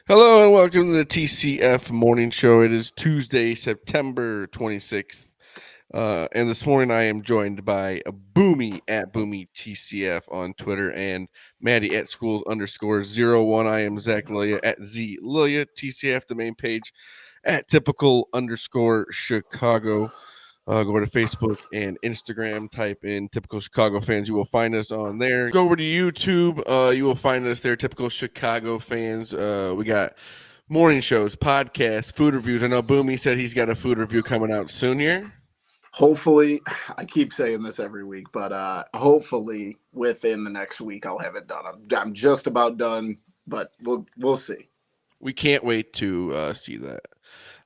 Hello and welcome to the TCF Morning Show. It is Tuesday, September 26th. And this morning I am joined by Boomy at Boomy TCF on Twitter and Maddie at schools_01. I am Zach Lilia at Z Lilia TCF, the main page at typical_Chicago. Go to Facebook and Instagram, type in Typical Chicago Fans. You will find us on there. Go over to YouTube. You will find us there, Typical Chicago Fans. We got morning shows, podcasts, food reviews. I know Boomy said he's got a food review coming out soon here. Hopefully, I keep saying this every week, but hopefully within the next week I'll have it done. I'm just about done, but we'll see. We can't wait to see that.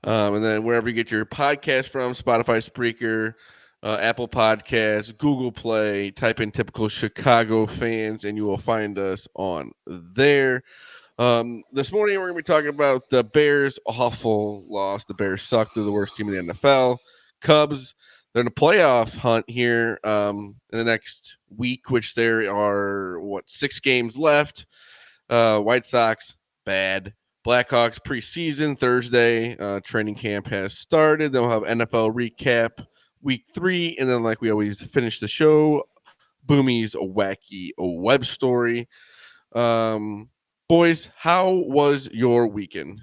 And then wherever you get your podcast from, Spotify, Spreaker, Apple Podcasts, Google Play, type in Typical Chicago Fans, and you will find us on there. This morning, we're going to be talking about the Bears' awful loss. The Bears suck. They're the worst team in the NFL. Cubs, they're in a playoff hunt here in the next week, which there are, 6 games left. White Sox, bad. Blackhawks preseason Thursday. Training camp has started. They'll have NFL recap week 3. And then, like we always finish the show, Boomy's Wacky web story. Boys, how was your weekend?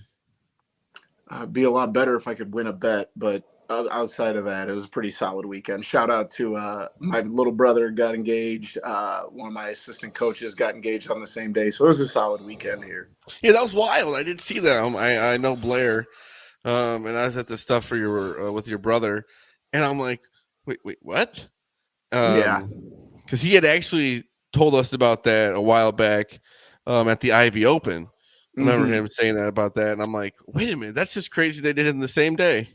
It'd be a lot better if I could win a bet, but outside of that, it was a pretty solid weekend. Shout out to my little brother got engaged. One of my assistant coaches got engaged on the same day. So it was a solid weekend here. Yeah, that was wild. I did see that. I know Blair, and I was at the stuff for your with your brother, and I'm like, wait, what? Yeah. Because he had actually told us about that a while back at the Ivy Open. I remember him saying that about that, and I'm like, wait a minute, that's just crazy. They did it in the same day.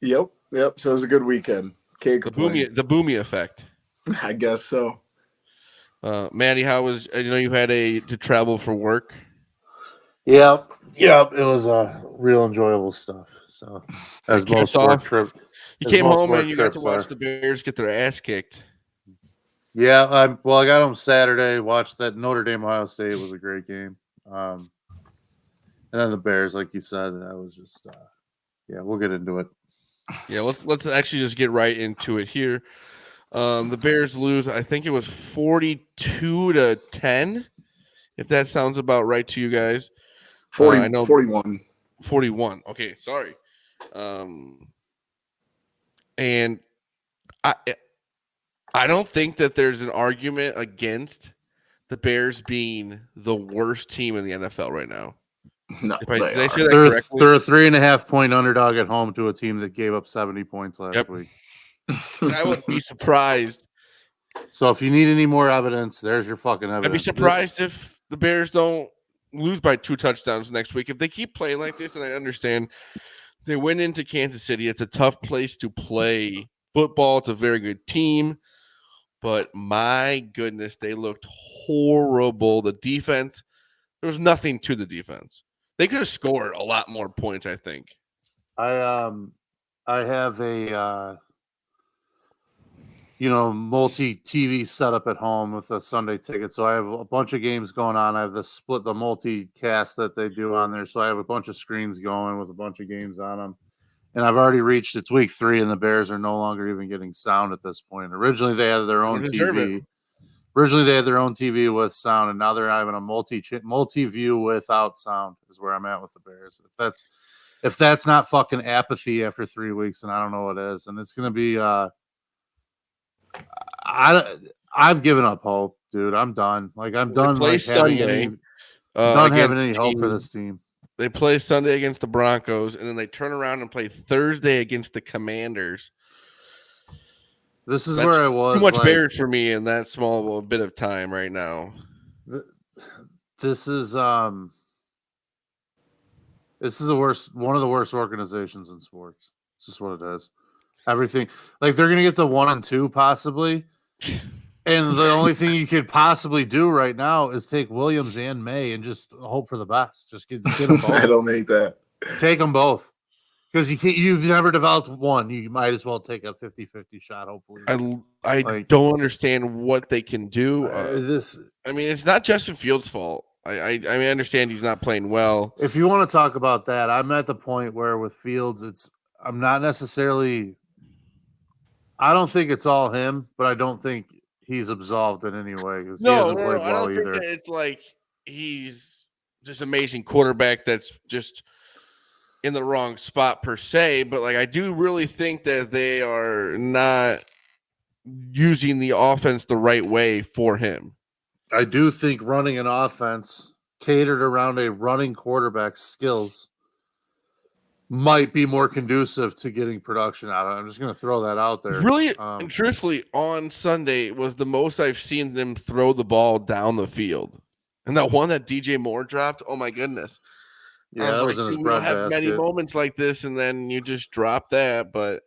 Yep. So it was a good weekend. Can't complain. The Boomy effect. I guess so. Maddie, how was? You know, you had to travel for work. Yeah, it was real enjoyable stuff. So as most work trip, you came home and you got to watch the Bears get their ass kicked. Yeah, I got home Saturday. Watched that Notre Dame Ohio State. It was a great game. And then the Bears, like you said, that was just we'll get into it. Yeah, let's actually just get right into it here. The Bears lose. I think it was 42-10. If that sounds about right to you guys. 41. 41. Okay, sorry. And I don't think that there's an argument against the Bears being the worst team in the NFL right now. No, did I say that correctly? They're a 3.5-point underdog at home to a team that gave up 70 points last week. I wouldn't be surprised. So if you need any more evidence, there's your fucking evidence. I'd be surprised if the Bears don't lose by 2 touchdowns next week. If they keep playing like this, and I understand they went into Kansas City, it's a tough place to play football. It's a very good team. But my goodness, they looked horrible. The defense, there was nothing to the defense. They could have scored a lot more points, I think. I have a multi-TV setup at home with a Sunday ticket. So I have a bunch of games going on. I have the multicast that they do on there. So I have a bunch of screens going with a bunch of games on them. And I've already reached it's week 3, and the Bears are no longer even getting sound at this point. Originally, they had their own TV. Originally, they had their own TV with sound, and now they're having a multi-view without sound. Is where I'm at with the Bears. If that's not fucking apathy after 3 weeks, then I don't know what is. And it's gonna be. I've given up hope, dude. I'm done. I'm done. Having any hope for this team. They play Sunday against the Broncos, and then they turn around and play Thursday against the Commanders. That's where I was. Too much Bears for me in that small bit of time right now. This is the worst. One of the worst organizations in sports. It's just what it is. Everything they're gonna get the 1 and 2 possibly, and the only thing you could possibly do right now is take Williams and May and just hope for the best. Just get them both. I don't hate that. Take them both. Because you've never developed one. You might as well take a 50-50 shot, hopefully. I don't understand what they can do. I mean, it's not Justin Fields' fault. I mean, I understand he's not playing well. If you want to talk about that, I'm at the point where with Fields, I'm not necessarily. I don't think it's all him, but I don't think he's absolved in any way because he hasn't played I well don't think either. that it's like he's just amazing quarterback that's just in the wrong spot per se, but like I do really think that they are not using the offense the right way for him. I do think running an offense catered around a running quarterback's skills might be more conducive to getting production out of it. I'm just going to throw that out there. Really, and truthfully, on Sunday was the most I've seen them throw the ball down the field. And that one that DJ Moore dropped, oh my goodness. Yeah, that was in his we don't have many breadbasket. moments like this, and then you just drop that. But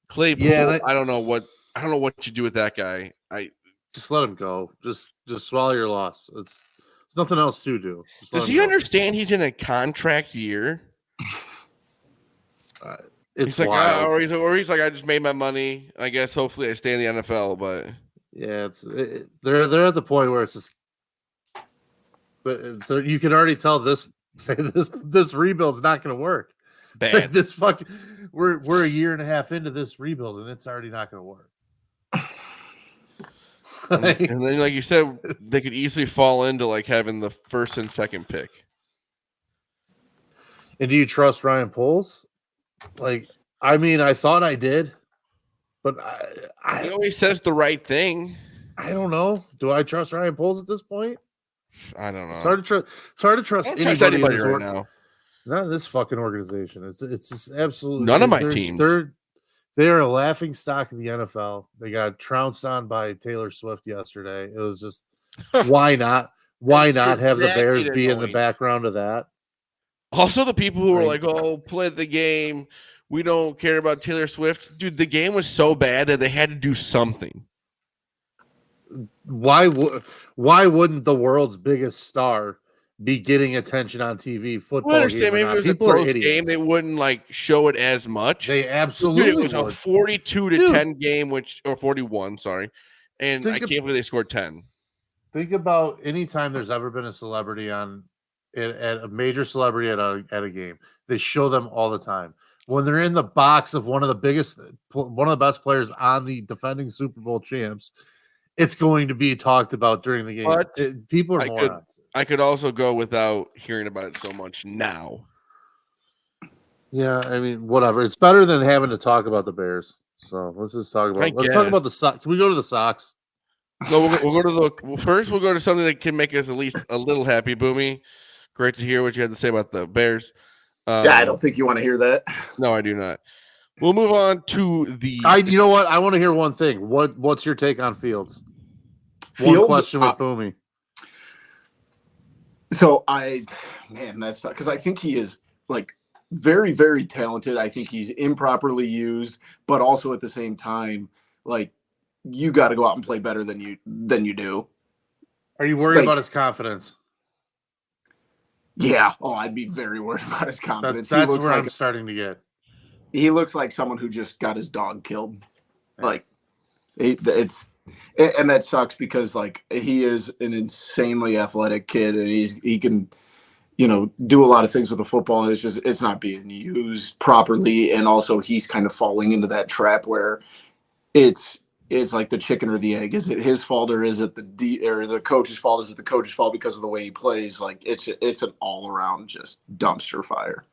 Claypool, Yeah, I don't know what you do with that guy. I just let him go. Just swallow your loss. It's nothing else to do. Does he understand he's in a contract year? It's he's wild. Like, or he's like, I just made my money. I guess hopefully I stay in the NFL. But yeah, they're at the point where it's just, but you can already tell this rebuild's not going to work. Bad. We're a year and a half into this rebuild, and it's already not going to work. And then, like you said, they could easily fall into like having the first and second pick. And do you trust Ryan Poles? Like, I mean, I thought I did, but he always says the right thing. I don't know. Do I trust Ryan Poles at this point? I don't know. It's hard to trust anybody right now. Not this fucking organization. It's just absolutely none of my teams. They are a laughing stock of the NFL. They got trounced on by Taylor Swift yesterday. It was just why not? Why not have the Bears be in the background of that? Also, the people who were like, "Oh, play the game. We don't care about Taylor Swift." Dude, the game was so bad that they had to do something. Why wouldn't the world's biggest star be getting attention on TV? Football. I understand. Maybe it was people a close game. They wouldn't like show it as much. They absolutely Dude, it was would. a 42-10 game, or 41. Sorry, and I can't believe they scored 10. Think about any time there's ever been a celebrity at a major celebrity at a game. They show them all the time. When they're in the box of one of the best players on the defending Super Bowl champs, it's going to be talked about during the game. But people are morons. I could also go without hearing about it so much now. Yeah, I mean, whatever. It's better than having to talk about the Bears. So let's just talk about. Let's talk about the Sox. Can we go to the Sox? No, we'll go to first. We'll go to something that can make us at least a little happy. Boomy, great to hear what you had to say about the Bears. Yeah, I don't think you want to hear that. No, I do not. We'll move on to the. You know what? I want to hear one thing. What's your take on Fields? One question with Boomy. So that's tough because I think he is like very, very talented. I think he's improperly used, but also at the same time, like you got to go out and play better than you do. Are you worried about his confidence? Yeah. Oh, I'd be very worried about his confidence. That's where I'm starting to get. He looks like someone who just got his dog killed. Like and that sucks because like he is an insanely athletic kid and he can, do a lot of things with the football. It's not being used properly. And also he's kind of falling into that trap where it's like the chicken or the egg. Is it his fault or is it the coach's fault? Is it the coach's fault because of the way he plays? Like it's an all around just dumpster fire.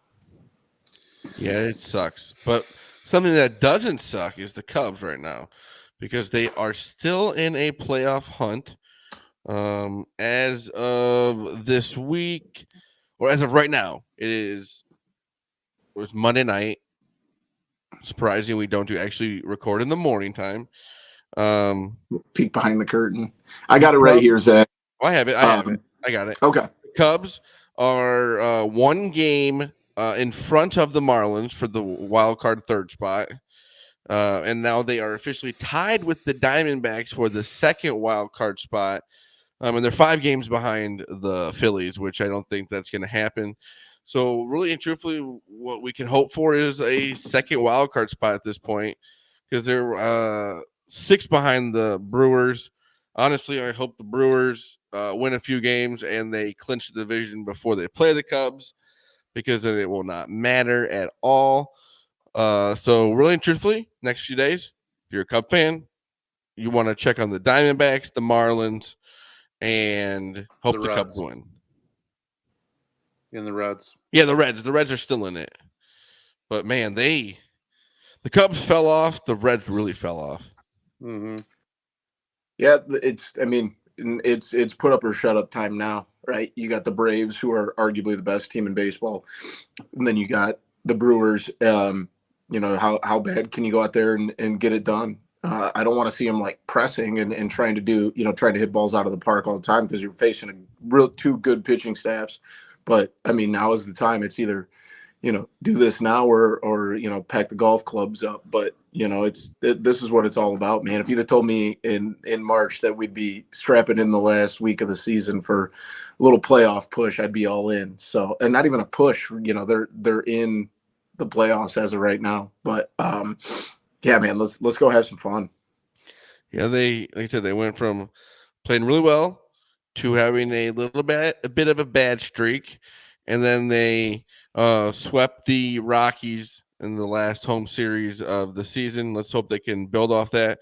Yeah, it sucks. But something that doesn't suck is the Cubs right now because they are still in a playoff hunt. As of this week, or as of right now, it was Monday night. Surprising we don't actually record in the morning time. Peek behind the curtain. I got it right here, Zach. I have it. I got it. Okay. Cubs are one game in front of the Marlins for the wild card third spot. And now they are officially tied with the Diamondbacks for the second wild card spot. And they're 5 games behind the Phillies, which I don't think that's going to happen. So really and truthfully, what we can hope for is a second wild card spot at this point because they're 6 behind the Brewers, honestly, I hope the Brewers win a few games and they clinch the division before they play the Cubs, because then it will not matter at all. So really and truthfully, next few days, if you're a Cub fan, you want to check on the Diamondbacks, the Marlins, and hope the Cubs Reds. win. In the Reds. Yeah, the Reds. The Reds are still in it. But man, the Cubs fell off. The Reds really fell off. Mm-hmm. Yeah, it's put up or shut up time now, right? You got the Braves, who are arguably the best team in baseball, and then you got the Brewers. How bad can you go out there and get it done? I don't want to see them like pressing and trying to hit balls out of the park all the time, because you're facing two good pitching staffs. But I mean, now is the time. It's either do this now or pack the golf clubs up. But this is what it's all about, man. If you'd have told me in March that we'd be strapping in the last week of the season for a little playoff push, I'd be all in. So, and not even a push, they're in the playoffs as of right now. But yeah, man, let's go have some fun. Yeah, like I said, they went from playing really well to having a bit of a bad streak, and then they swept the Rockies in the last home series of the season. Let's hope they can build off that.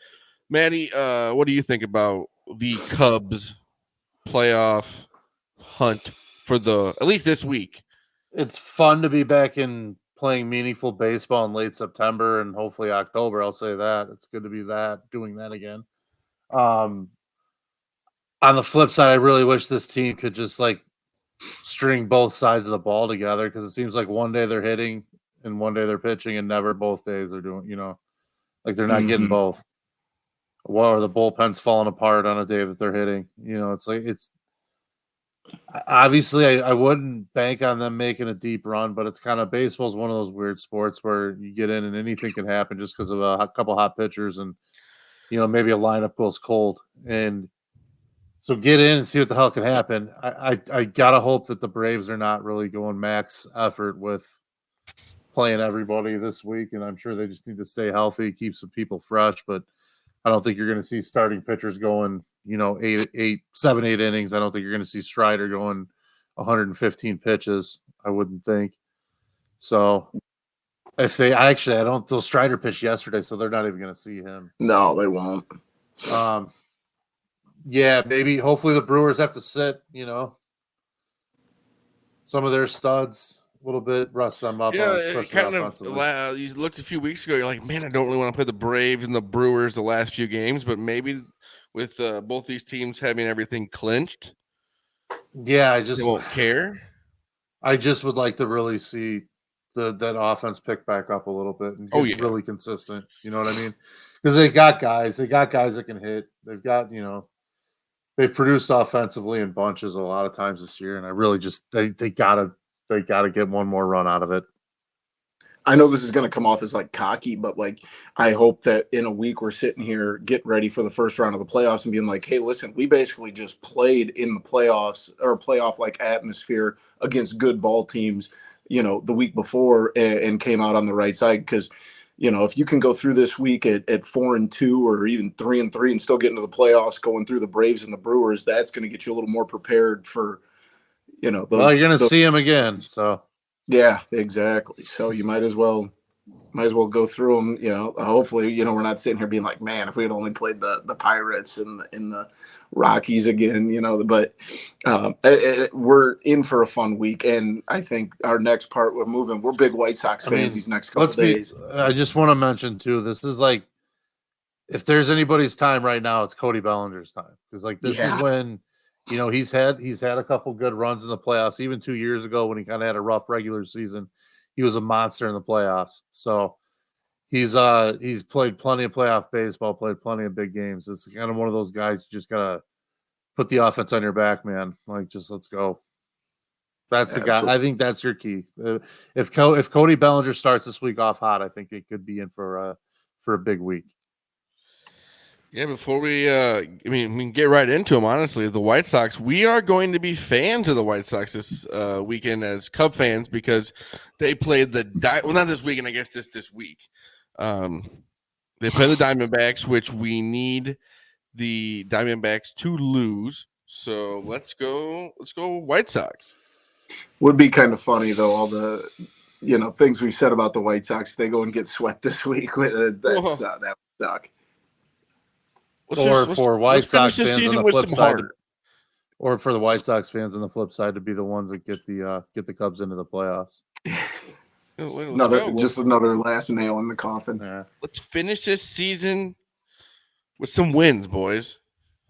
Maddie, what do you think about the Cubs playoff hunt for at least this week? It's fun to be back in playing meaningful baseball in late September and hopefully October. I'll say that. It's good to be doing that again. On the flip side, I really wish this team could just like string both sides of the ball together, because it seems like one day they're hitting and one day they're pitching, and never both days they're doing, like they're not getting both. Or the bullpen's falling apart on a day that they're hitting. It's like obviously I wouldn't bank on them making a deep run, but it's kind of, baseball's one of those weird sports where you get in and anything can happen just because of a couple hot pitchers, and maybe a lineup goes cold. And so get in and see what the hell can happen. I gotta hope that the Braves are not really going max effort with playing everybody this week, and I'm sure they just need to stay healthy, keep some people fresh. But I don't think you're going to see starting pitchers going, 7, 8 innings. I don't think you're going to see Strider going 115 pitches. I wouldn't think. So I don't. Those Strider pitched yesterday, so they're not even going to see him. No, they won't. Yeah, maybe. Hopefully, the Brewers have to sit. Some of their studs. A little bit, rust them up. Yeah, kind of. You looked a few weeks ago. You're like, man, I don't really want to play the Braves and the Brewers the last few games, but maybe with both these teams having everything clinched, they won't care. I just would like to really see that offense pick back up a little bit and get really consistent. You know what I mean? Because they got guys that can hit. They've got they've produced offensively in bunches a lot of times this year, and I really just they gotta get one more run out of it. I know this is going to come off as like cocky, but like I hope that in a week we're sitting here getting ready for the first round of the playoffs and being like, hey, listen, we basically just played in the playoffs or playoff like atmosphere against good ball teams, the week before, and came out on the right side. Because if you can go through this week at 4-2 or even 3-3 and still get into the playoffs, going through the Braves and the Brewers, that's going to get you a little more prepared for those, well, you're going to see him again, so yeah, exactly. So you might as well go through them. Hopefully, we're not sitting here being like, man, if we had only played the Pirates and the Rockies again, But we're in for a fun week, and I think our next part we're big White Sox fans these next couple of days. I just want to mention too, this is like, if there's anybody's time right now, it's Cody Bellinger's time, because like this is when. He's had a couple good runs in the playoffs. Even 2 years ago when he kind of had a rough regular season, he was a monster in the playoffs. So he's played plenty of playoff baseball, played plenty of big games. It's kind of one of those guys you just gotta put the offense on your back, man. Like, just let's go. That's the guy. I think that's your key. If Cody Bellinger starts this week off hot, I think they could be in for a big week. Yeah, before we we can get right into them, honestly, the White Sox, we are going to be fans of the White Sox this weekend as Cub fans, because they played not this weekend, I guess this week. They play the Diamondbacks, which we need the Diamondbacks to lose. So let's go White Sox. Would be kind of funny though, all the things we said about the White Sox. They go and get swept this week. That would suck. For White Sox fans on the flip side, heart. or for the White Sox fans on the flip side to be the ones that get the Cubs into the playoffs. Another last nail in the coffin. Yeah. Let's finish this season with some wins, boys.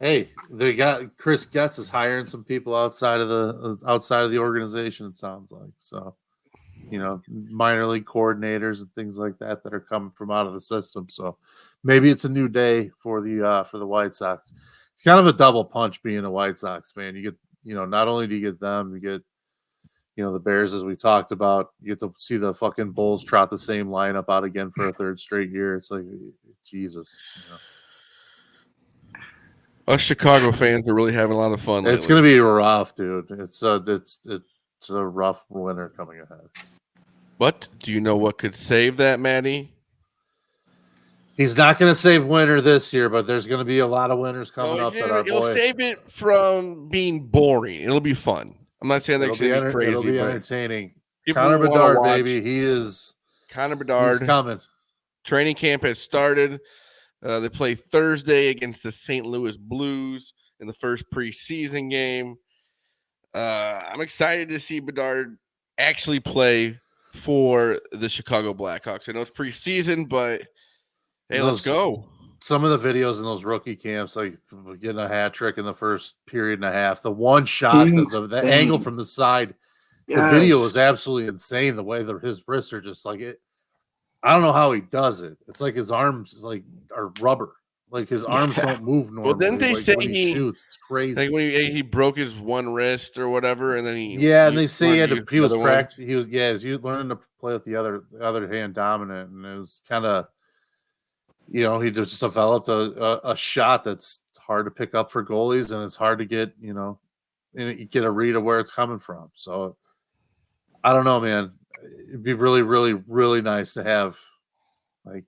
Hey, they got Chris Getz is hiring some people outside of the organization. It sounds like so. Minor league coordinators and things like that are coming from out of the system. So maybe it's a new day for the White Sox. It's kind of a double punch being a White Sox fan. You get, not only do you get them, you get, the Bears, as we talked about. You get to see the fucking Bulls trot the same lineup out again for a third straight year. It's like, Jesus. Us Chicago fans are really having a lot of fun. It's going to be rough, dude. It's a rough winter coming ahead. But do you know what could save that, Matty? He's not going to save winter this year, but there's going to be a lot of winters coming up. It'll save it from being boring. It'll be fun. I'm not saying that's going to be crazy. It'll be entertaining. Connor Bedard, baby. He is. Connor Bedard. He's coming. Training camp has started. They play Thursday against the St. Louis Blues in the first preseason game. I'm excited to see Bedard actually play for the Chicago Blackhawks. I know it's preseason, but hey, let's go. Some of the videos in those rookie camps, like getting a hat trick in the first period and a half, the one shot, the angle from the side, the video was absolutely insane. The way his wrists are just like it. I don't know how he does it. It's like his arms are rubber. Like his arms don't move normally. Well, then they say when he shoots. It's crazy. Like when he broke his one wrist or whatever, and then and they say he was learning to play with the other hand dominant, and it was kind of, he just developed a shot that's hard to pick up for goalies, and it's hard to get and you get a read of where it's coming from. So I don't know, man. It'd be really, really, really nice to have like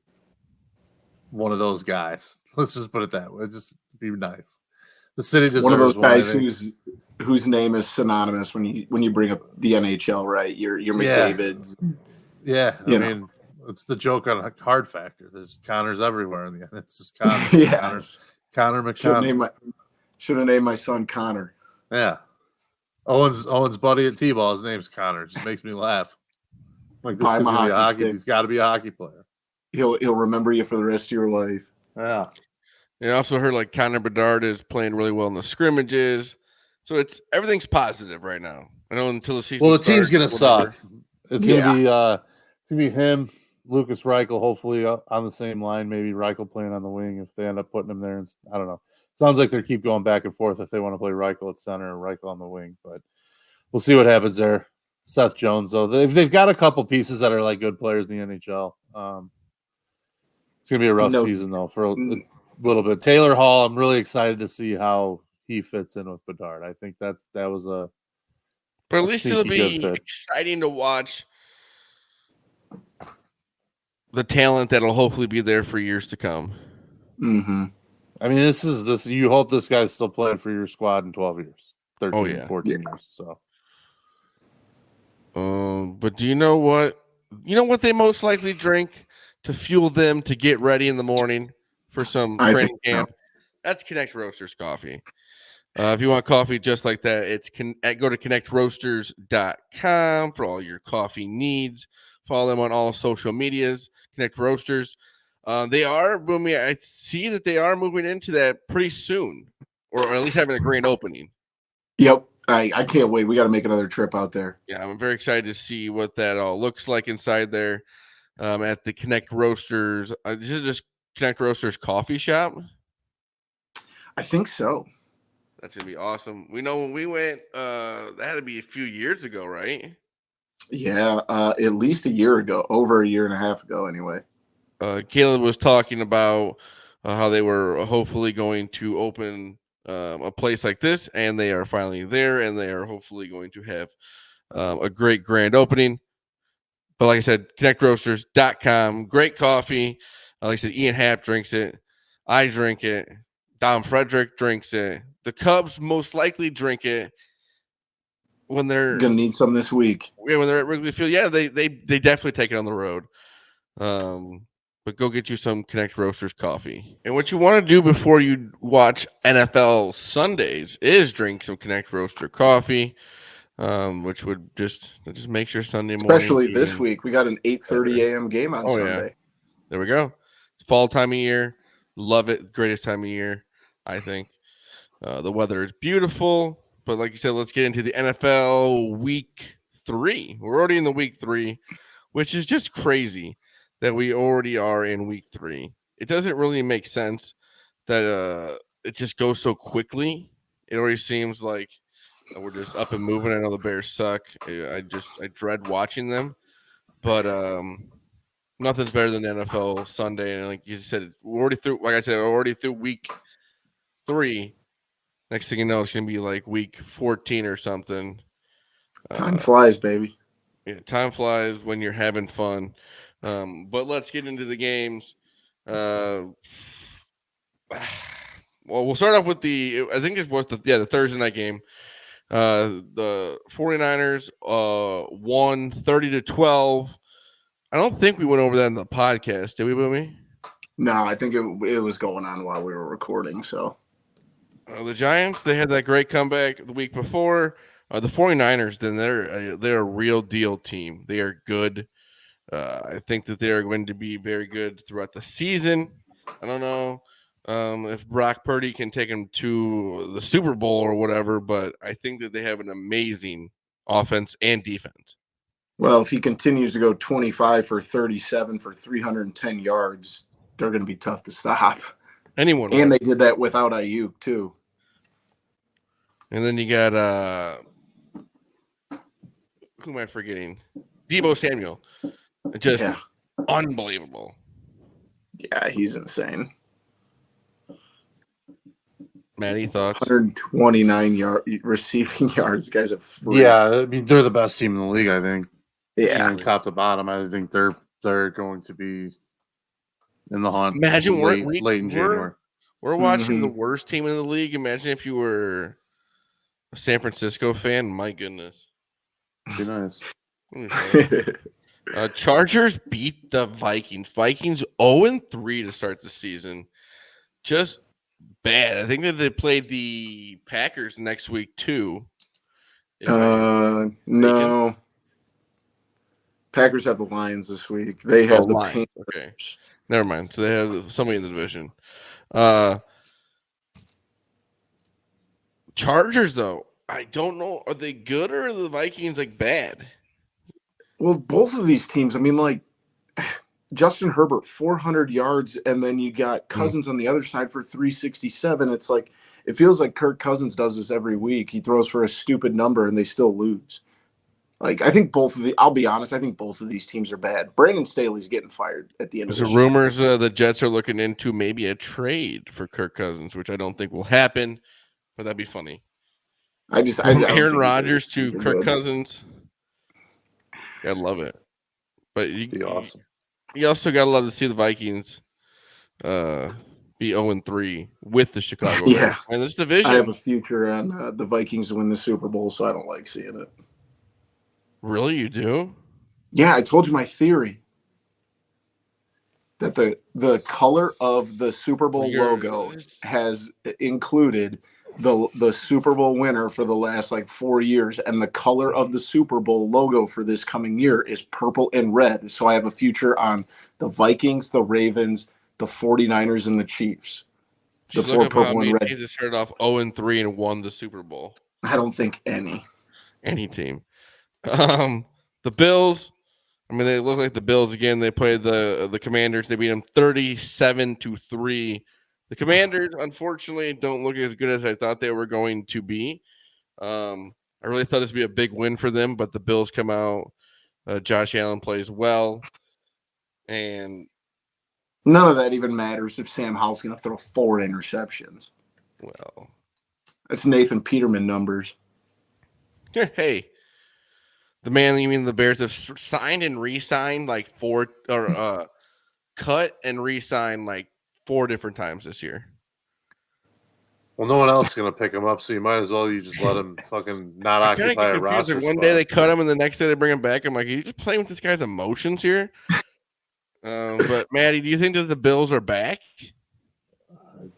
one of those guys. Let's just put it that way. Just be nice. The city deserves one of those guys whose name is synonymous when you bring up the NHL, right? Your McDavids. Yeah, I mean, it's the joke on Hard Factor. There's Connors everywhere in the end. It's just Connor. Connor McConnor. Should have named my son Connor. Yeah. Owen's buddy at T-ball. His name's Connor. It just makes me laugh. Like this kid's gonna be a hockey. He's got to be a hockey player. He'll remember you for the rest of your life. Yeah. I also heard like Connor Bedard is playing really well in the scrimmages, so everything's positive right now. I know until the season. Well, the team's gonna suck. It's gonna be him, Lucas Reichel, hopefully on the same line. Maybe Reichel playing on the wing if they end up putting him there. And I don't know. Sounds like they keep going back and forth if they want to play Reichel at center and Reichel on the wing, but we'll see what happens there. Seth Jones, though, they've got a couple pieces that are like good players in the NHL. It's gonna be a rough season though for a little bit. Taylor Hall, I'm really excited to see how he fits in with Bedard. I think that was a. But at least it'll be exciting to watch the talent that'll hopefully be there for years to come. Mm-hmm. I mean, this. You hope this guy's still playing for your squad in 12 years, 13, 14 years. So. But do you know what? You know what they most likely drink to fuel them to get ready in the morning for some training camp? That's Connect Roasters coffee. If you want coffee just like that, go to connectroasters.com for all your coffee needs. Follow them on all social medias. Connect Roasters. They are, Boomy, I see that they are moving into that pretty soon, or at least having a grand opening. Yep. I can't wait. We got to make another trip out there. Yeah, I'm very excited to see what that all looks like inside there at the Connect Roasters. Is it just Connect Roasters coffee shop? I think so. That's going to be awesome. We know when we went, that had to be a few years ago, right? Yeah, at least a year ago, over a year and a half ago anyway. Caleb was talking about how they were hopefully going to open a place like this, and they are finally there, and they are hopefully going to have a great grand opening. But like I said, connectroasters.com, great coffee. Like I said, Ian Happ drinks it. I drink it. Dom Frederick drinks it. The Cubs most likely drink it when they're Gonna need some this week. when they're at Wrigley Field. Yeah, they definitely take it on the road. But go get you some Connect Roasters coffee. And what you want to do before you watch NFL Sundays is drink some Connect Roaster coffee, which would just makes your Sunday morning. Especially this week, we got an 8:30 a.m. game on Sunday. Yeah. There we go. It's fall time of year. Love it. Greatest time of year, I think. The weather is beautiful. But like you said, let's get into the NFL Week 3. We're already in the Week 3, which is just crazy that we already are in Week 3. It doesn't really make sense that it just goes so quickly. It already seems like we're just up and moving. I know the Bears suck. I dread watching them, but nothing's better than NFL Sunday. And like you said, we're already through. Like I said, we're already through Week 3. Next thing you know, it's gonna be like Week 14 or something. Time flies, baby. Yeah, time flies when you're having fun. But let's get into the games. Well, we'll start off with I think it was the Thursday night game. The 49ers won 30-12. I don't think we went over that in the podcast, did we, Boomy? No, I think it was going on while we were recording. So the Giants, they had that great comeback the week before. The 49ers, then they're a real deal team. They are good. I think that they are going to be very good throughout the season. I don't know if Brock Purdy can take them to the Super Bowl or whatever, but I think that they have an amazing offense and defense. Well, if he continues to go 25 for 37 for 310 yards, they're going to be tough to stop. Anyone. And they did that without Ayuk, too. And then you got who am I forgetting? Deebo Samuel. Just unbelievable. Yeah, he's insane. Matty, thoughts? 129 receiving yards. Guys are free. Yeah, I mean, they're the best team in the league, I think. Yeah. And top to bottom, I think they're going to be in the hunt. Imagine late in January. We're watching the worst team in the league. Imagine if you were a San Francisco fan. My goodness. Be nice. Chargers beat the Vikings. Vikings 0-3 to start the season. Just bad. I think that they played the Packers next week too. No. Packers have the Lions this week. They have the Lions. Okay. Never mind. So they have somebody in the division. Chargers, though, I don't know. Are they good or are the Vikings like bad? Well, both of these teams, I mean, like Justin Herbert, 400 yards, and then you got Cousins on the other side for 367. It's like it feels like Kirk Cousins does this every week. He throws for a stupid number and they still lose. Like, I think I'll be honest, I think both of these teams are bad. Brandon Staley's getting fired at the end of the year. Rumors the Jets are looking into maybe a trade for Kirk Cousins, which I don't think will happen, but that'd be funny. Aaron Rodgers to Kirk Cousins. I love it. But be awesome. You also got to love to see the Vikings be 0-3 with the Chicago Bears. And this division. I have a future on the Vikings to win the Super Bowl, so I don't like seeing it. Really? You do? Yeah, I told you my theory. That the color of the Super Bowl logo has included the Super Bowl winner for the last 4 years, and the color of the Super Bowl logo for this coming year is purple and red. So I have a future on the Vikings, the Ravens, the 49ers, and the Chiefs. The four purple and red. They started off 0-3 and won the Super Bowl. I don't think any team. The Bills. I mean, they look like the Bills again. They played the Commanders. They beat them 37-3. The Commanders, unfortunately, don't look as good as I thought they were going to be. I really thought this would be a big win for them, but the Bills come out. Josh Allen plays well. And none of that even matters if Sam Howell's going to throw 4 interceptions. Well, that's Nathan Peterman numbers. Hey. The man, you mean the Bears have signed and re-signed cut and re-signed 4 different times this year. Well, no one else is going to pick him up, so you might as well just let him fucking not I kind of occupy get a confused. roster Like one spot. day they cut him, and the next day they bring him back. I'm like, are you just playing with this guy's emotions here? But Maddie, do you think that the Bills are back?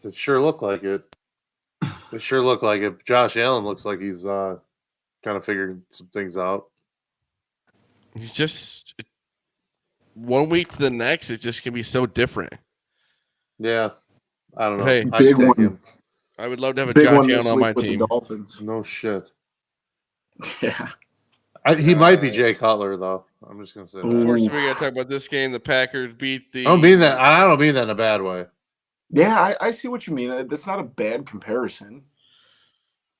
It sure looked like it. It sure looked like it. Josh Allen looks like he's kind of figuring some things out. He's just one week to the next. It's just gonna be so different. Yeah, I don't know. Hey, Big one. I would love to have a Big Josh one this Allen on my week with team. the Dolphins. No shit. Yeah. He might be Jay Cutler though. I'm just gonna say that. Unfortunately, we got to talk about this game. The Packers beat the. I don't mean that. I don't mean that in a bad way. Yeah, I see what you mean. That's not a bad comparison.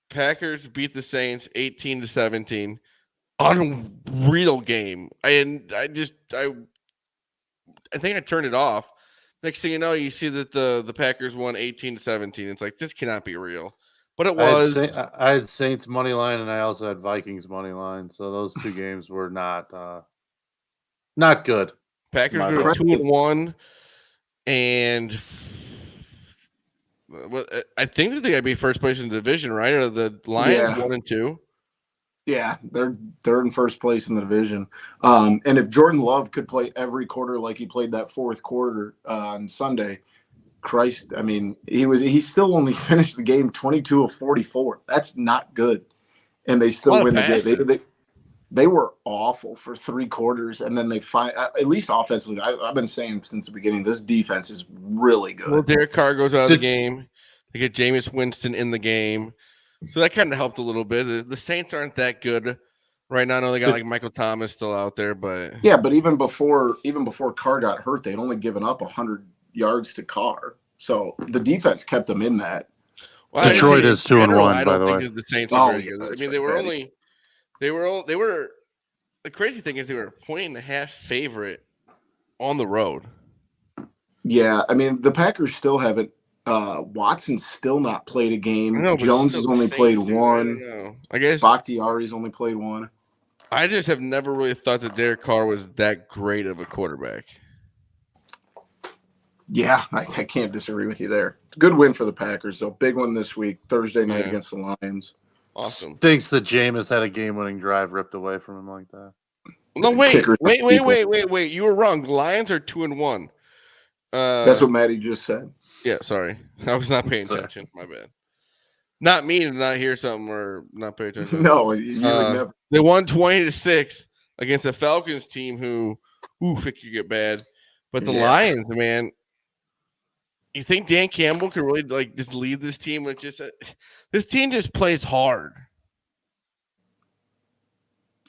Packers beat the Saints 18-17. Unreal game. I think I turned it off. Next thing you know, you see that the Packers won 18-17. It's like, this cannot be real. But it was. I had Saints money line, and I also had Vikings money line. So those two games were not good. Packers go 2-1, and I think that they got to be first place in the division, right? Or the Lions 1-2. Yeah, they're in first place in the division. And if Jordan Love could play every quarter like he played that fourth quarter on Sunday, Christ, I mean, he still only finished the game 22 of 44. That's not good, and they still win the game. They were awful for 3 quarters, and then they find at least offensively. I've been saying since the beginning, this defense is really good. Well, Derek Carr goes out of the game. They get Jameis Winston in the game, so that kind of helped a little bit. The Saints aren't that good right now. I know they got like Michael Thomas still out there, but but even before Carr got hurt, they'd only given up 100 yards to Carr, so the defense kept them in that. Well, Detroit is 2-1. By the way, the Saints are very good. I mean, they were the crazy thing is they were a 1.5 favorite on the road. Yeah, I mean the Packers still haven't. Watson's still not played a game. Jones has only played one. I guess Bakhtiari's only played one. I just have never really thought that Derek Carr was that great of a quarterback. Yeah, I can't disagree with you there. Good win for the Packers, though. Big one this week, Thursday night against the Lions. Awesome. Stinks that Jameis had a game-winning drive ripped away from him like that. No, wait. You were wrong. The Lions are 2-1. That's what Maddie just said. Yeah, sorry. I was not paying attention. My bad. Not me to not hear something or not pay attention. No, you would never. They won 20-6 against the Falcons team who, it could get bad. But the Lions, man, you think Dan Campbell could really just lead this team with this team just plays hard.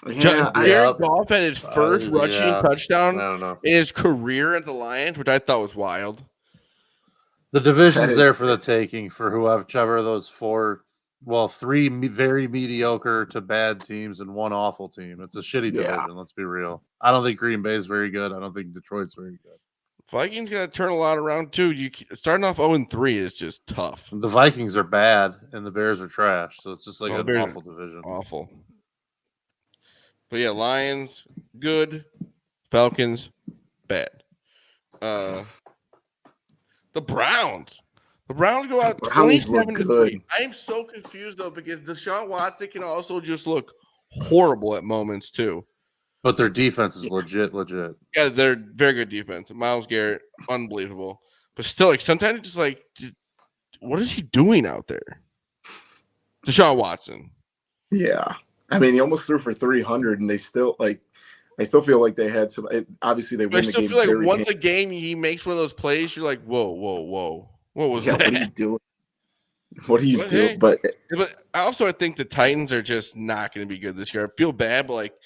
Yeah, Jared Goff had his first rushing touchdown in his career at the Lions, which I thought was wild. The division's there for the taking for whichever of those 3 very mediocre to bad teams and 1 awful team. It's a shitty division, let's be real. I don't think Green Bay is very good. I don't think Detroit's very good. Vikings got to turn a lot around too. Starting off 0-3 is just tough. The Vikings are bad and the Bears are trash, so it's just like an awful division. Awful. But yeah, Lions good, Falcons bad. The Browns. The Browns go out 27-3. I am so confused though because Deshaun Watson can also just look horrible at moments too. But their defense is legit. Yeah, they're very good defense. Myles Garrett, unbelievable. But still, sometimes it's just what is he doing out there? Deshaun Watson. Yeah. I mean, he almost threw for 300, and they still I still feel like they had some. Obviously, they win the game. I still feel like once a game he makes one of those plays, you're like, whoa. What was that? What are you doing? What are you doing? But I think the Titans are just not going to be good this year. I feel bad, but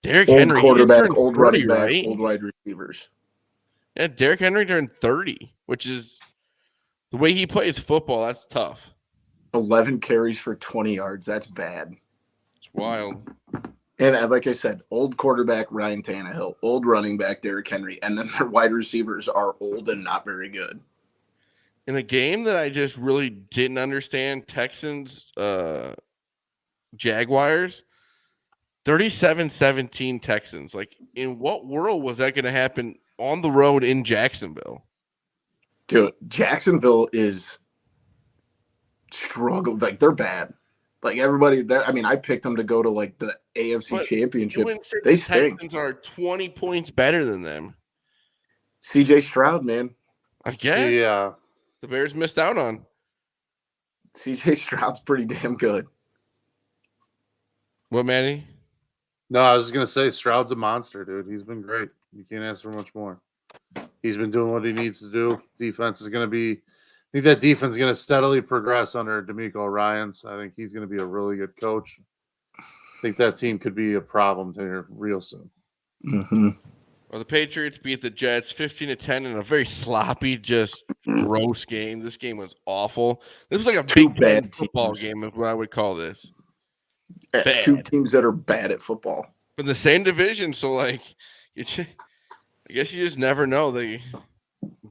Derrick old Henry, quarterback, old 30, running back, right? old wide receivers. Yeah, Derrick Henry turned 30, which is the way he plays football. That's tough. 11 carries for 20 yards. That's bad. It's wild. And like I said, old quarterback Ryan Tannehill, old running back Derrick Henry, and then their wide receivers are old and not very good. In a game that I just really didn't understand, Texans, Jaguars, 37-17 Texans. In what world was that going to happen on the road in Jacksonville? Dude, Jacksonville is struggled. Like, they're bad. Like, everybody there. I mean, I picked them to go to like the AFC But you Championship. wouldn't say They the stink. Texans are 20 points better than them. CJ Stroud, man. I guess Yeah. the Bears missed out on. CJ Stroud's pretty damn good. What, Manny? No, I was just gonna say Stroud's a monster, dude. He's been great. You can't ask for much more. He's been doing what he needs to do. Defense is gonna be. I think that defense is gonna steadily progress under D'Amico Ryans. I think he's gonna be a really good coach. I think that team could be a problem here real soon. Mm-hmm. Well, the Patriots beat the Jets 15-10 in a very sloppy, just gross game. This game was awful. This was like a Two Big Ten bad football teams. game, is what I would call this. Two Bad. teams that are bad at football. But in the same division, so like, I guess you just never know.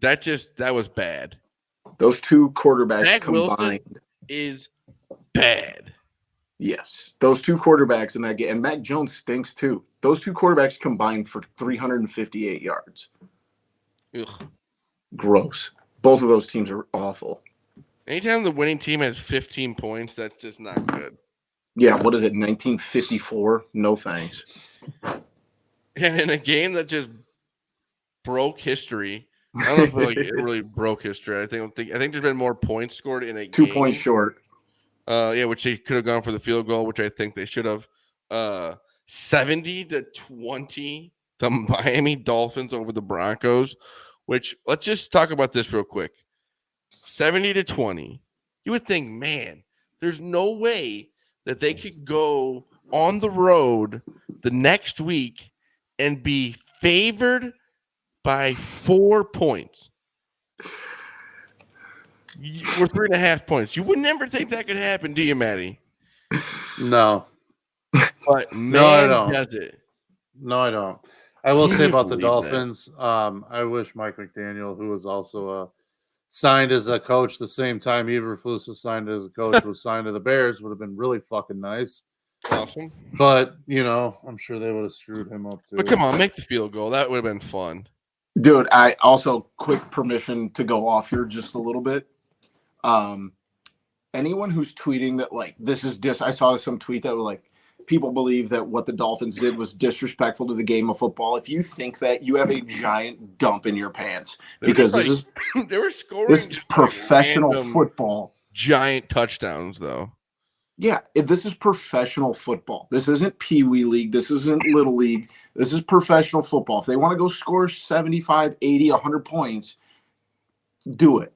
That was bad. Those two quarterbacks Zach combined. Wilson is bad. Yes, those two quarterbacks in that game, and Mac Jones stinks too. Those two quarterbacks combined for 358 yards. Ugh. Gross. Both of those teams are awful. Anytime the winning team has 15 points, that's just not good. Yeah, what is it, 1954? No thanks. And in a game that just broke history, I don't know if it really broke history. I think there's been more points scored in a 2 game. points short. Yeah, which they could have gone for the field goal, which I think they should have. 70-20, the Miami Dolphins over the Broncos. Which, let's just talk about this real quick. 70-20. You would think, man, there's no way that they could go on the road the next week and be favored by 4 points. Or 3.5 points. You would never think that could happen, do you, Maddie? No. But No, I man, don't. does it. No, I don't. I will Can say you about the believe that? Dolphins. I wish Mike McDaniel, who was also signed as a coach the same time Eberflus was signed as a coach, was signed to the Bears, would have been really fucking nice. Awesome. But, I'm sure they would have screwed him up too. But come on, make the field goal. That would have been fun. Dude, I also, quick permission to go off here just a little bit. Anyone who's tweeting that, like, this is I saw some tweet that was like, people believe that what the Dolphins did was disrespectful to the game of football. If you think that, you have a giant dump in your pants, because this were scoring. This is professional football. Giant touchdowns, though. Yeah, this is professional football. This isn't Pee Wee League. This isn't Little League. This is professional football. If they want to go score 75, 80, 100 points, do it.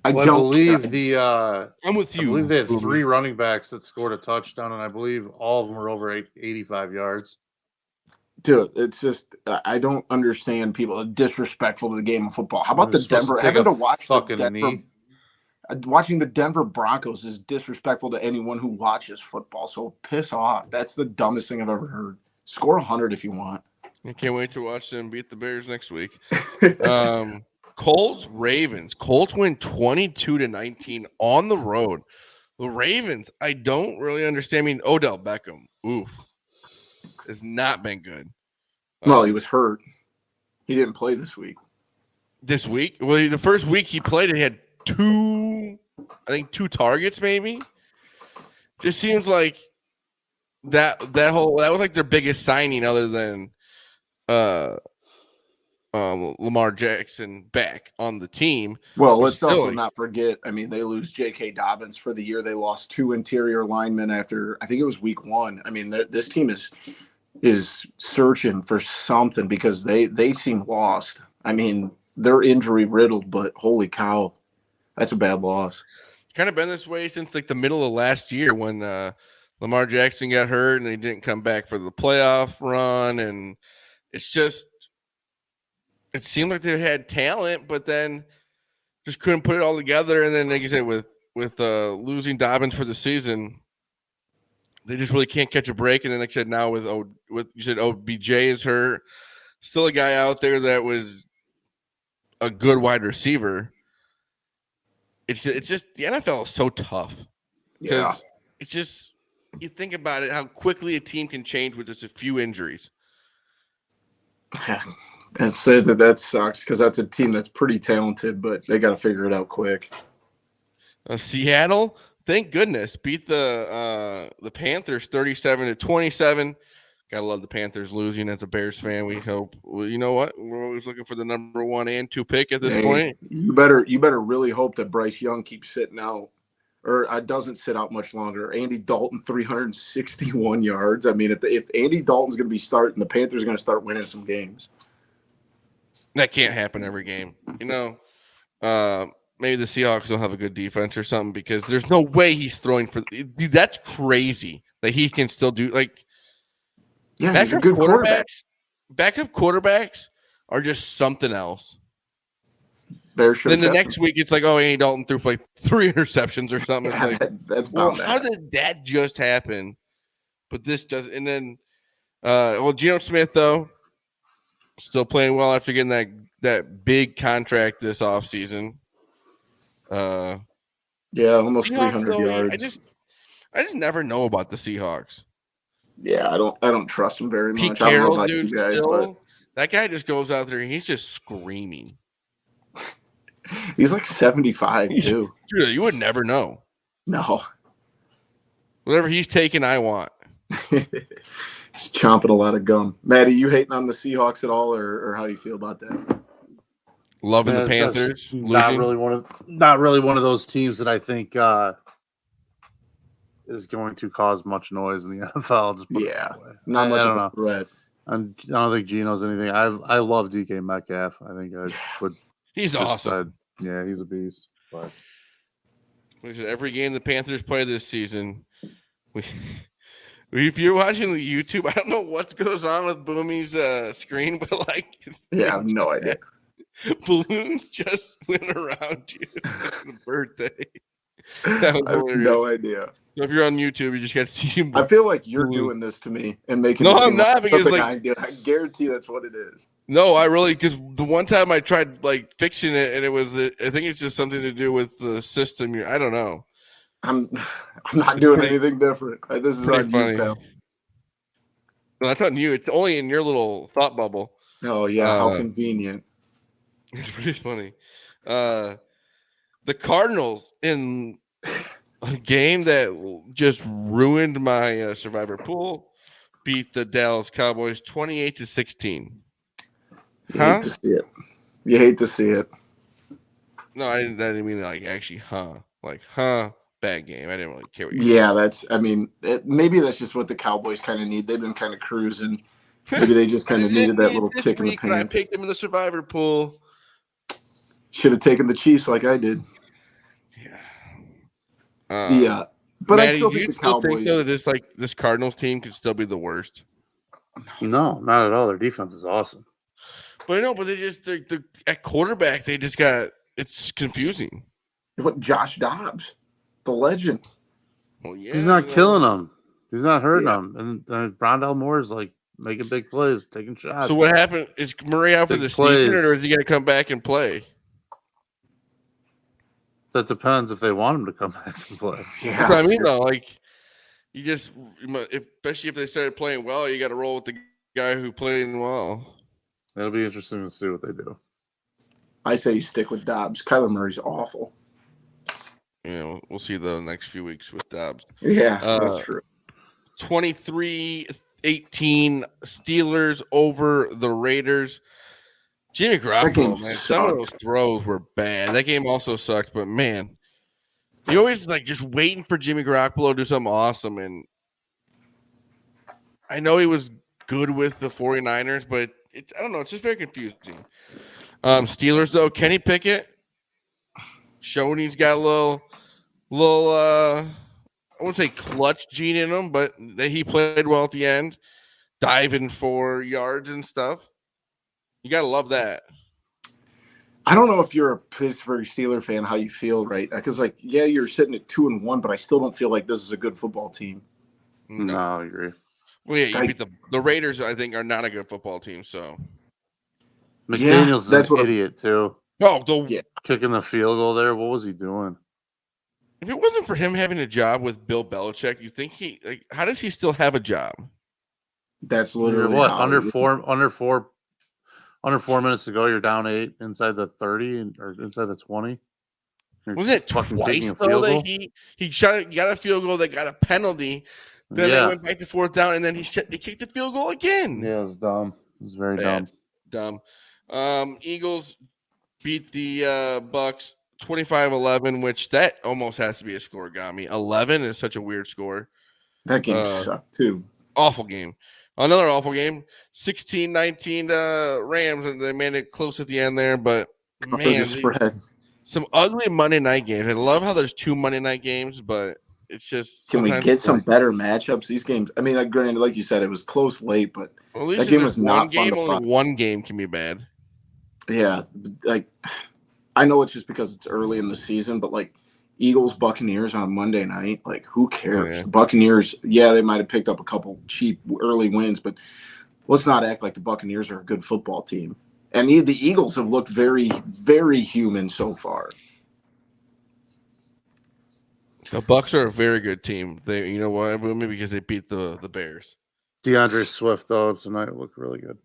I believe I'm with you. I believe they had Boomy. 3 running backs that scored a touchdown, and I believe all of them were over 85 yards. Dude, it's just I don't understand people disrespectful to the game of football. How about the Denver? Having to watch the Denver. Watching the Denver Broncos is disrespectful to anyone who watches football. So piss off. That's the dumbest thing I've ever heard. Score 100 if you want. I can't wait to watch them beat the Bears next week. Colts Ravens. Colts win 22-19 on the road. The Ravens, I don't really understand. I mean, Odell Beckham, oof, has not been good. Well, he was hurt. He didn't play this week. This week? Well, the first week he played, he had 2 targets, maybe. Just seems like that was like their biggest signing other than Lamar Jackson back on the team. Well, let's also not forget, I mean, they lose J.K. Dobbins for the year. They lost 2 interior linemen after, I think it was week 1. I mean, this team is searching for something because they seem lost. I mean, they're injury riddled, but holy cow, that's a bad loss. Kind of been this way since like the middle of last year when Lamar Jackson got hurt and they didn't come back for the playoff run. And it's just, it seemed like they had talent, but then just couldn't put it all together. And then, like you said, with losing Dobbins for the season, they just really can't catch a break. And then, like I said, now with you said OBJ is hurt, still a guy out there that was a good wide receiver. It's just the NFL is so tough. Yeah, it's just, you think about it, how quickly a team can change with just a few injuries. And say that sucks because that's a team that's pretty talented, but they got to figure it out quick. Seattle, thank goodness, beat the Panthers 37-27. Gotta love the Panthers losing. As a Bears fan, we hope. Well, you know what? We're always looking for the number 1 and 2 pick at this point. You better really hope that Bryce Young keeps sitting out, or doesn't sit out much longer. Andy Dalton, 361 yards. I mean, if Andy Dalton's going to be starting, the Panthers are going to start winning some games. That can't happen every game. You know, maybe the Seahawks will have a good defense or something, because there's no way he's throwing for. Dude, that's crazy that he can still do like. Yeah, he's a good quarterback. Backup quarterbacks are just something else. Then the next week, it's like, oh, Andy Dalton threw for like 3 interceptions or something. Yeah, like, that's how did that just happen? But this does. And then, Geno Smith, though, still playing well after getting that big contract this offseason. Yeah, almost Seahawks, 300 yards. I just never know about the Seahawks. Yeah, I don't trust him very Pete much. Carroll, I don't know about dude, you guys, still, that guy just goes out there and he's just screaming. He's like 75 too. Dude, you would never know. No. Whatever he's taking, I want. He's chomping a lot of gum. Maddie, you hating on the Seahawks at all, or how do you feel about that? Loving the Panthers. Not really one of those teams that I think is going to cause much noise in the NFL. Just not much of a threat. I don't think Geno's anything. I love DK Metcalf. I think I would. He's awesome. Yeah, he's a beast. But every game the Panthers play this season, if you're watching the YouTube, I don't know what goes on with Boomy's screen, but like, I have no idea. Balloons just went around you on the birthday. I have no idea. So if you're on YouTube, you just got to see him. I feel like you're doing this to me and making. No, I'm not, because I guarantee that's what it is. No, I really, because the one time I tried like fixing it, and it was, I think it's just something to do with the system. I don't know. I'm not doing anything different. This is on you, pal. No, that's on you. It's only in your little thought bubble. Oh yeah, how convenient. It's pretty funny. The Cardinals in a game that just ruined my survivor pool beat the Dallas Cowboys 28-16. You hate to see it. You hate to see it. No, I didn't mean like actually, bad game. I didn't really care. Maybe that's just what the Cowboys kind of need. They've been kind of cruising. Maybe they just kind of needed that little kick in the pants. I picked them in the survivor pool. Should have taken the Chiefs like I did. Yeah. But Maddie, I still do think you the still Cowboys. think though that this Cardinals team could still be the worst? No, not at all. Their defense is awesome. But they're at quarterback. They just it's confusing. What, Josh Dobbs, the legend? Well, yeah, he's not killing them. He's not hurting them. And Rondell Moore's like making big plays, taking shots. So what happened? Is Murray out for the season, or is he going to come back and play? That depends if they want him to come back and play. Yeah, that's what I mean, though. Like, especially if they started playing well, you got to roll with the guy who played well. It'll be interesting to see what they do. I say you stick with Dobbs. Kyler Murray's awful. Yeah, we'll see the next few weeks with Dobbs. Yeah, that's true. 23-18 Steelers over the Raiders. Jimmy Garoppolo, man, some of those throws were bad. That game also sucked, but man, you always like just waiting for Jimmy Garoppolo to do something awesome. And I know he was good with the 49ers, but I don't know. It's just very confusing. Steelers, though, Kenny Pickett showing he's got a little I wouldn't say clutch gene in him, but that he played well at the end, diving for yards and stuff. You got to love that. I don't know if you're a Pittsburgh Steelers fan, how you feel, right? Because, you're sitting at 2-1, but I still don't feel like this is a good football team. No, I agree. Well, yeah, you beat the Raiders, I think, are not a good football team, so. McDaniel's is an idiot, too. Oh, kicking the field goal there. What was he doing? If it wasn't for him having a job with Bill Belichick, you think how does he still have a job? That's literally what under four minutes to go. You're down 8 inside the 30 or inside the 20. You're Was it fucking kicking twice a though field that goal? he got a field goal that got a penalty? Then they Yeah. went back to fourth down, and then he kicked the field goal again. Yeah, it was dumb. It was very dumb. Dumb. Eagles beat the Bucks 25-11, which that almost has to be a score, Gami. 11 is such a weird score. That game sucked too. Awful game. Another awful game. 16-19 Rams, and they made it close at the end there, but man, some ugly Monday night games. I love how there's 2 Monday night games, but it's just can we get some better matchups? These games, I mean, granted, like you said, it was close late, but that game was not fun to watch. One game can be bad. Yeah, like I know it's just because it's early in the season, but like Eagles Buccaneers on a Monday night, like who cares? Oh, yeah. The Buccaneers, yeah, they might have picked up a couple cheap early wins, but let's not act like the Buccaneers are a good football team. And the Eagles have looked very, very human so far. The Bucks are a very good team. They, you know why? Maybe because they beat the Bears. DeAndre Swift though tonight looked really good.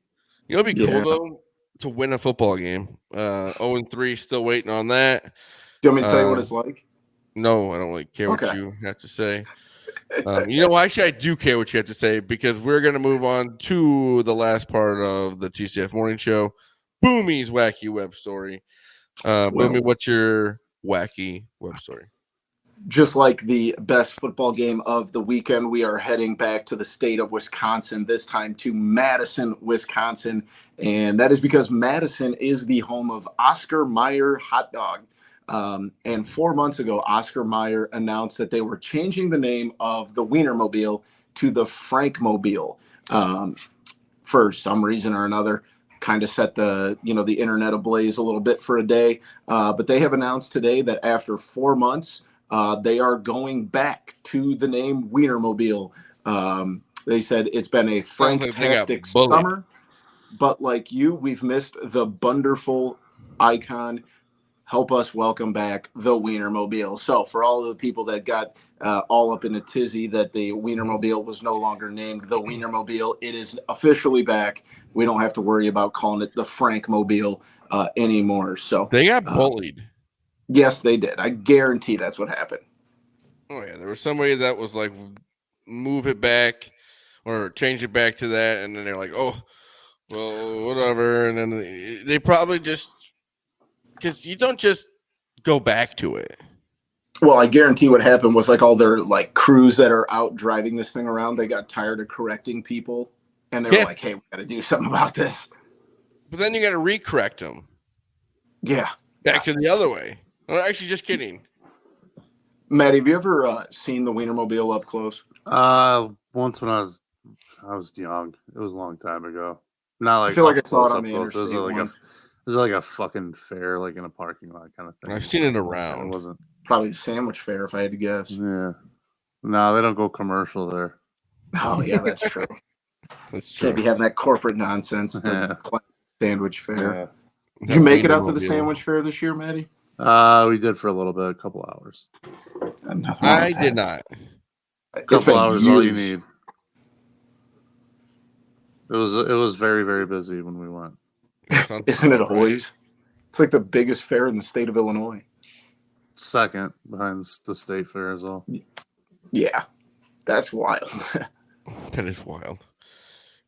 You know, it'd be cool though to win a football game. 0-3, still waiting on that. Do you want me to tell you what it's like? No, I don't really care what you have to say. You know, actually, I do care what you have to say because we're going to move on to the last part of the TCF Morning Show, Boomy's Wacky Web Story. Boomy, what's your wacky web story? Just like the best football game of the weekend, we are heading back to the state of Wisconsin, this time to Madison, Wisconsin. And that is because Madison is the home of Oscar Mayer Hot Dog. And 4 months ago, Oscar Mayer announced that they were changing the name of the Wienermobile to the Frankmobile. For some reason or another, kind of set the internet ablaze a little bit for a day. But they have announced today that after 4 months, they are going back to the name Wienermobile. They said it's been a fantastic summer, but like you, we've missed the Bunderful icon. Help us welcome back the Wienermobile. So for all of the people that got all up in a tizzy that the Wienermobile was no longer named the Wienermobile, it is officially back. We don't have to worry about calling it the Frankmobile anymore. So they got bullied. Yes, they did. I guarantee that's what happened. Oh, yeah. There was somebody that was like, move it back or change it back to that. And then they're like, oh, well, whatever. And then they probably just, because you don't just go back to it. Well, I guarantee what happened was like all their like crews that are out driving this thing around, they got tired of correcting people. And they were like, hey, we got to do something about this. But then you got to recorrect them. Yeah. Back to the other way. Well, actually, just kidding. Matt, have you ever seen the Wienermobile up close? Once when I was young. It was a long time ago. Not like I feel like I saw it on the interstate. It was like a fucking fair, like in a parking lot kind of thing. I've seen it around. It wasn't probably the sandwich fair, if I had to guess. Yeah. No, they don't go commercial there. Oh yeah, that's true. That's true. Can't be having that corporate nonsense. The sandwich fair. Yeah. Did you make it out to the sandwich fair this year, Maddie? We did for a little bit, a couple hours. I did not. A couple hours, all you need. It was very, very busy when we went. Isn't it always? It's like the biggest fair in the state of Illinois. Second behind the state fair as well. Yeah, that's wild. That is wild.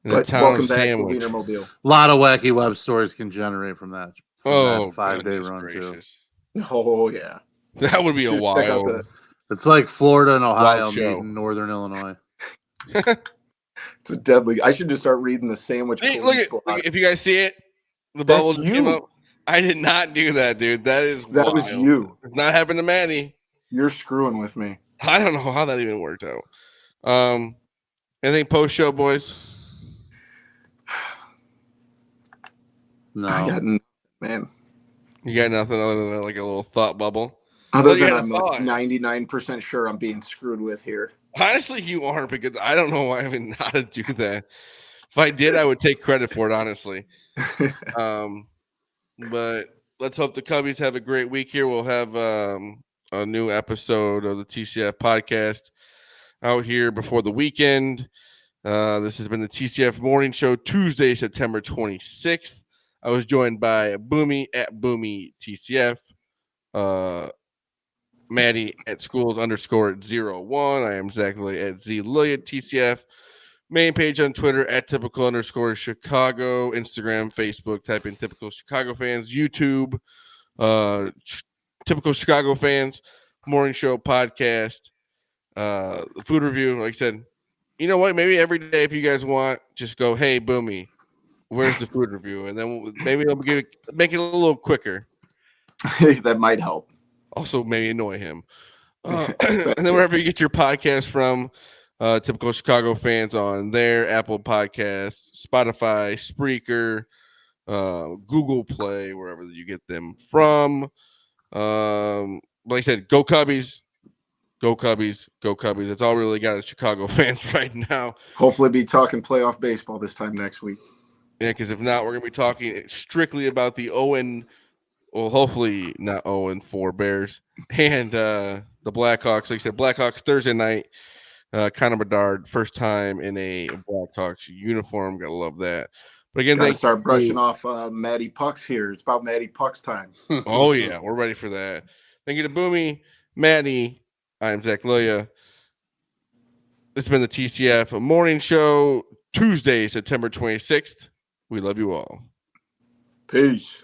But welcome back to Wienermobile. A lot of wacky web stories can generate from that. That 5-day run too. Oh yeah, that would be a wild. It's like Florida and Ohio meeting Northern Illinois. It's a deadly. I should just start reading the sandwich. Hey, look at if you guys see it, the bubble just came up. I did not do that, dude. That was you. It's not happened to Maddie. You're screwing with me. I don't know how that even worked out. Anything post show, boys? No, I got man. You got nothing other than like a little thought bubble. Other than I'm like 99% sure I'm being screwed with here. Honestly, you aren't, because I don't know why I even know how to do that. If I did, I would take credit for it, honestly. But let's hope the Cubbies have a great week here. We'll have a new episode of the TCF podcast out here before the weekend. This has been the TCF Morning Show, Tuesday, September 26th. I was joined by Boomy at Boomy TCF. Maddie at schools_01. I am Zach Lilly at ZLilly at TCF. Main page on Twitter at typical_Chicago. Instagram, Facebook, type in typical Chicago fans. YouTube, typical Chicago fans. Morning show podcast. The food review, like I said, you know what? Maybe every day, if you guys want, just go, hey, Boomy, where's the food review? And then maybe it'll make it a little quicker. That might help. Also, maybe annoy him. And then wherever you get your podcast from, typical Chicago fans on there, Apple Podcasts, Spotify, Spreaker, Google Play, wherever you get them from. Like I said, go Cubbies. Go Cubbies, go Cubbies. That's all we really got as Chicago fans right now. Hopefully be talking playoff baseball this time next week. Yeah, because if not, we're going to be talking strictly about the hopefully not 0-4 Bears and the Blackhawks. Like I said, Blackhawks Thursday night. Connor Bedard, first time in a Blackhawks uniform. Got to love that. But again, Gotta start brushing off Matty Pucks here. It's about Matty Pucks time. Oh, yeah. We're ready for that. Thank you to Boomy, Maddie. I'm Zach Lilly. It's been the TCF Morning Show, Tuesday, September 26th. We love you all. Peace.